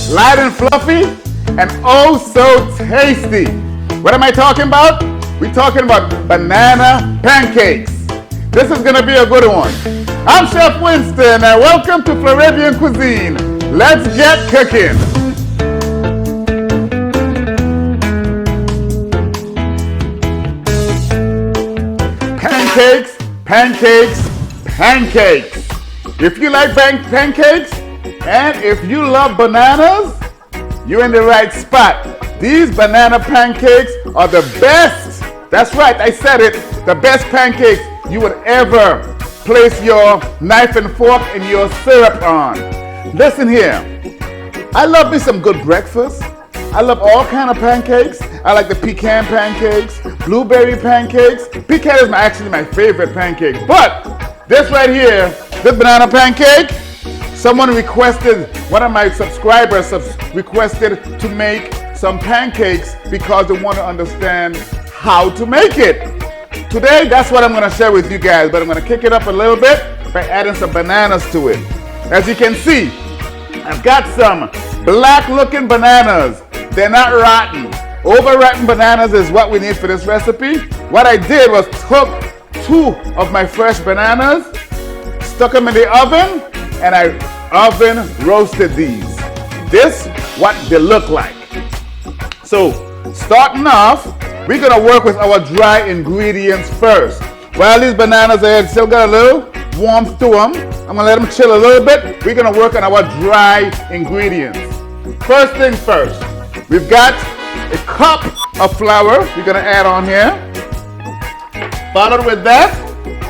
light and fluffy, and oh so tasty. What am I talking about? We're talking about banana pancakes. This is gonna be a good one. I'm Chef Winston and welcome to Floribbean Cuisine. Let's get cooking. Pancakes, pancakes, pancakes. If you like pancakes and if you love bananas, you're in the right spot. These banana pancakes are the best. That's right, I said it. The best pancakes you would ever place your knife and fork and your syrup on. Listen here. I love me some good breakfast. I love all kind of pancakes. I like the pecan pancakes, blueberry pancakes. Pecan is actually my favorite pancake. But this right here, this banana pancake, someone requested, one of my subscribers requested to make some pancakes because they want to understand how to make it. Today, that's what I'm going to share with you guys, but I'm going to kick it up a little bit by adding some bananas to it. As you can see, I've got some black looking bananas. They're not rotten. Over-rotten bananas is what we need for this recipe. What I did was took 2 of my fresh bananas, stuck them in the oven, and I oven roasted these. This what they look like. So starting off, we're gonna work with our dry ingredients first. While these bananas are still got a little warmth to them, I'm gonna let them chill a little bit. We're gonna work on our dry ingredients. First things first, we've got a cup of flour we're gonna add on here. Followed with that,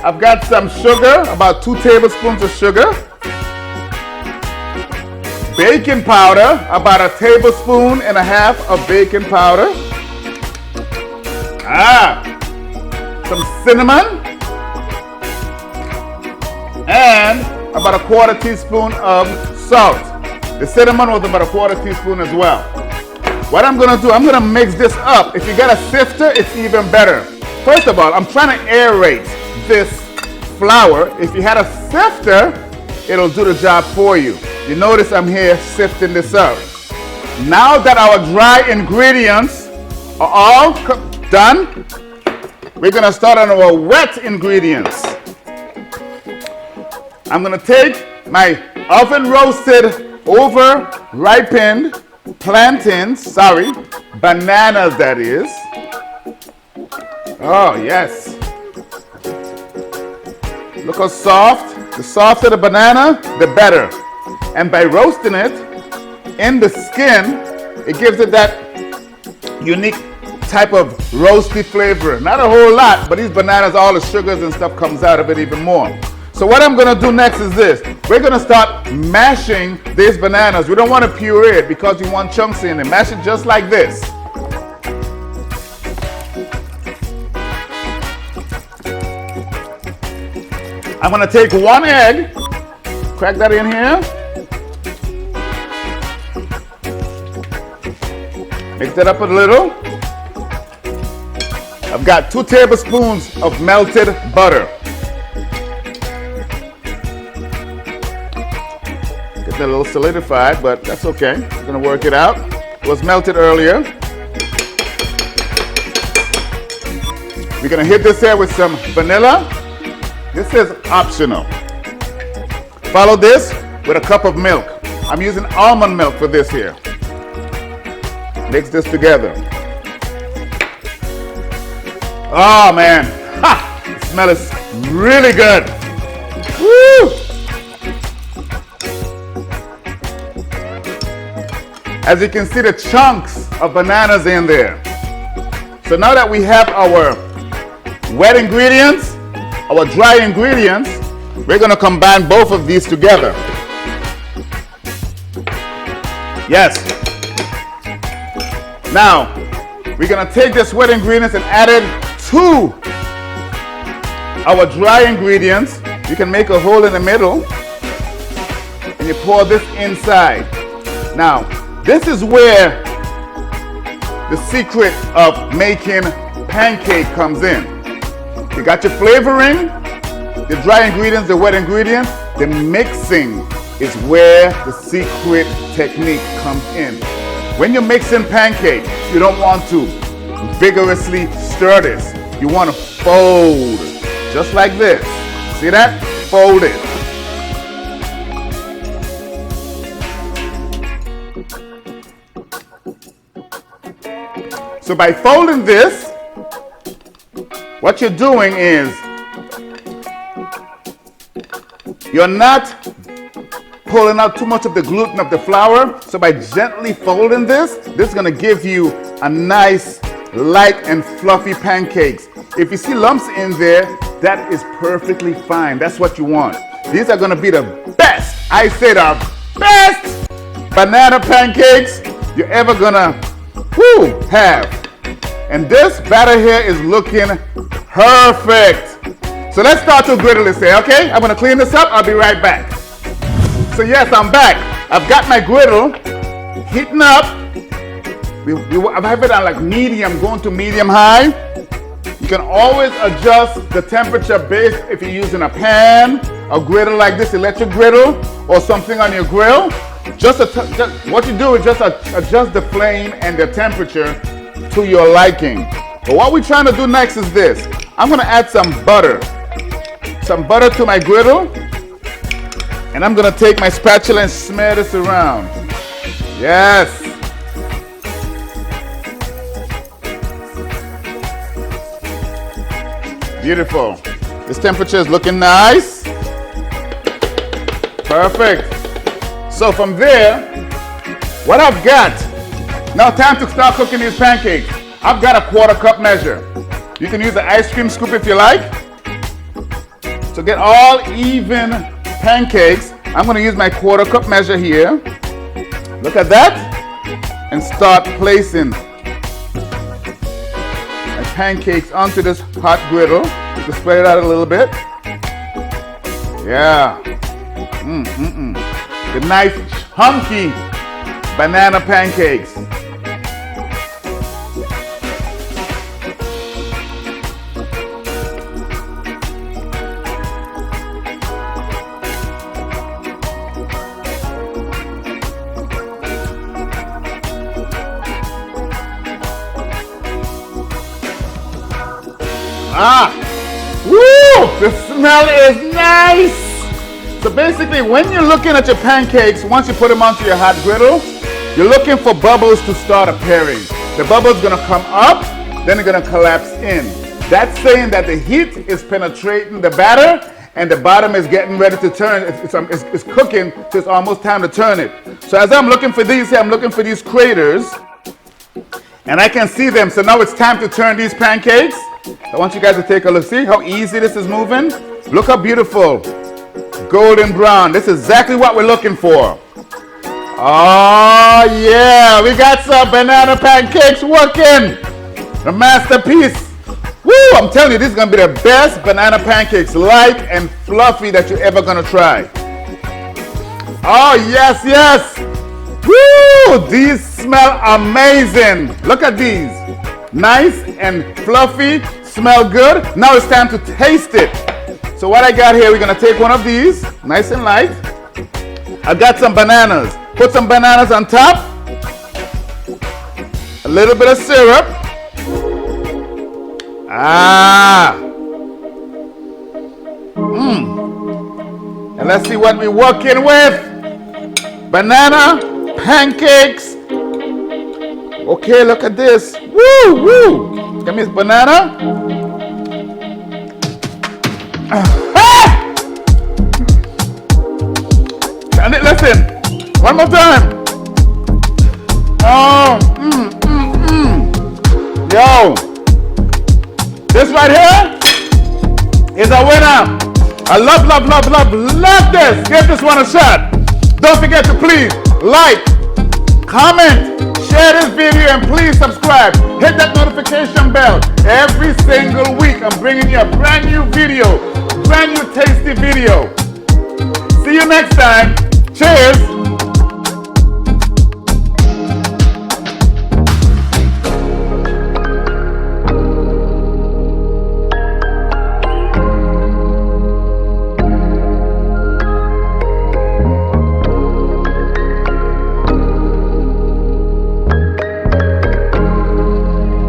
I've got some sugar, about 2 tablespoons of sugar. Baking powder, about 1.5 tablespoons of baking powder. Some cinnamon. And about 1/4 teaspoon of salt. The cinnamon was about 1/4 teaspoon as well. What I'm gonna do, I'm gonna mix this up. If you got a sifter, it's even better. First of all, I'm trying to aerate this flour. If you had a sifter, it'll do the job for you. You notice I'm here sifting this up. Now that our dry ingredients are all done, we're gonna start on our wet ingredients. I'm gonna take my oven roasted, over ripened bananas that is. Oh yes. Look how soft. The softer the banana, the better. And by roasting it in the skin, it gives it that unique type of roasty flavor. Not a whole lot, but these bananas, all the sugars and stuff comes out of it even more. So what I'm gonna do next is this. We're gonna start mashing these bananas. We don't want to puree it because we want chunks in it. Mash it just like this. I'm gonna take 1 egg, crack that in here. Mix that up a little. I've got 2 tablespoons of melted butter. Get that a little solidified, but that's okay. I'm gonna work it out. It was melted earlier. We're gonna hit this here with some vanilla. This is optional. Follow this with a cup of milk. I'm using almond milk for this here. Mix this together. Oh man, the smell is really good. Woo! As you can see, the chunks of bananas in there. So now that we have our wet ingredients, our dry ingredients, we're gonna combine both of these together. Yes. Now, we're gonna take this wet ingredients and add it to our dry ingredients. You can make a hole in the middle and you pour this inside. Now, this is where the secret of making pancake comes in. You got your flavoring, the dry ingredients, the wet ingredients, the mixing is where the secret technique comes in. When you're mixing pancake, you don't want to vigorously stir this. You want to fold, just like this. See that? Fold it. So by folding this, what you're doing is you're not pulling out too much of the gluten of the flour. So by gently folding this is going to give you a nice, light and fluffy pancakes. If you see lumps in there, that is perfectly fine. That's what you want. These are going to be the best, I say the best banana pancakes you're ever going to have. And this batter here is looking perfect. So let's start to griddle this here, okay? I'm gonna clean this up, I'll be right back. So yes, I'm back. I've got my griddle heating up. I have it on like medium, going to medium high. You can always adjust the temperature based if you're using a pan, a griddle like this, electric griddle, or something on your grill. What you do is just adjust the flame and the temperature to your liking. But what we're trying to do next is this. I'm gonna add some butter to my griddle, and I'm gonna take my spatula and smear this around. Yes. Beautiful. This temperature is looking nice. Perfect. So from there, what I've got, now time to start cooking these pancakes. I've got a 1/4 cup measure. You can use the ice cream scoop if you like. To get all even pancakes, I'm gonna use my 1/4 cup measure here. Look at that. And start placing my pancakes onto this hot griddle. To spread it out a little bit. Yeah. The nice chunky banana pancakes. Woo! The smell is nice! So basically, when you're looking at your pancakes, once you put them onto your hot griddle, you're looking for bubbles to start appearing. The bubble's gonna come up, then they're gonna collapse in. That's saying that the heat is penetrating the batter and the bottom is getting ready to turn. It's cooking, so it's almost time to turn it. So as I'm looking for these here, I'm looking for these craters, and I can see them. So now it's time to turn these pancakes. I want you guys to take a look. See how easy this is moving? Look how beautiful. Golden brown. This is exactly what we're looking for. Oh yeah, we got some banana pancakes working. The masterpiece. Woo, I'm telling you, this is gonna be the best banana pancakes, light and fluffy, that you're ever gonna try. Oh yes, yes. Woo, these smell amazing. Look at these. Nice and fluffy, smell good. Now it's time to taste it. So what I got here, we're gonna take one of these, nice and light. I got some bananas. Put some bananas on top. A little bit of syrup. And let's see what we're working with. Banana pancakes. Okay, look at this. Woo, woo. Give me this banana. And listen, one more time. Oh, Yo, this right here is a winner. I love this. Give this one a shot. Don't forget to please like, comment, share this video, and please subscribe. Hit that notification bell. Every single week I'm bringing you a brand new video, brand new tasty video. See you next time. Cheers.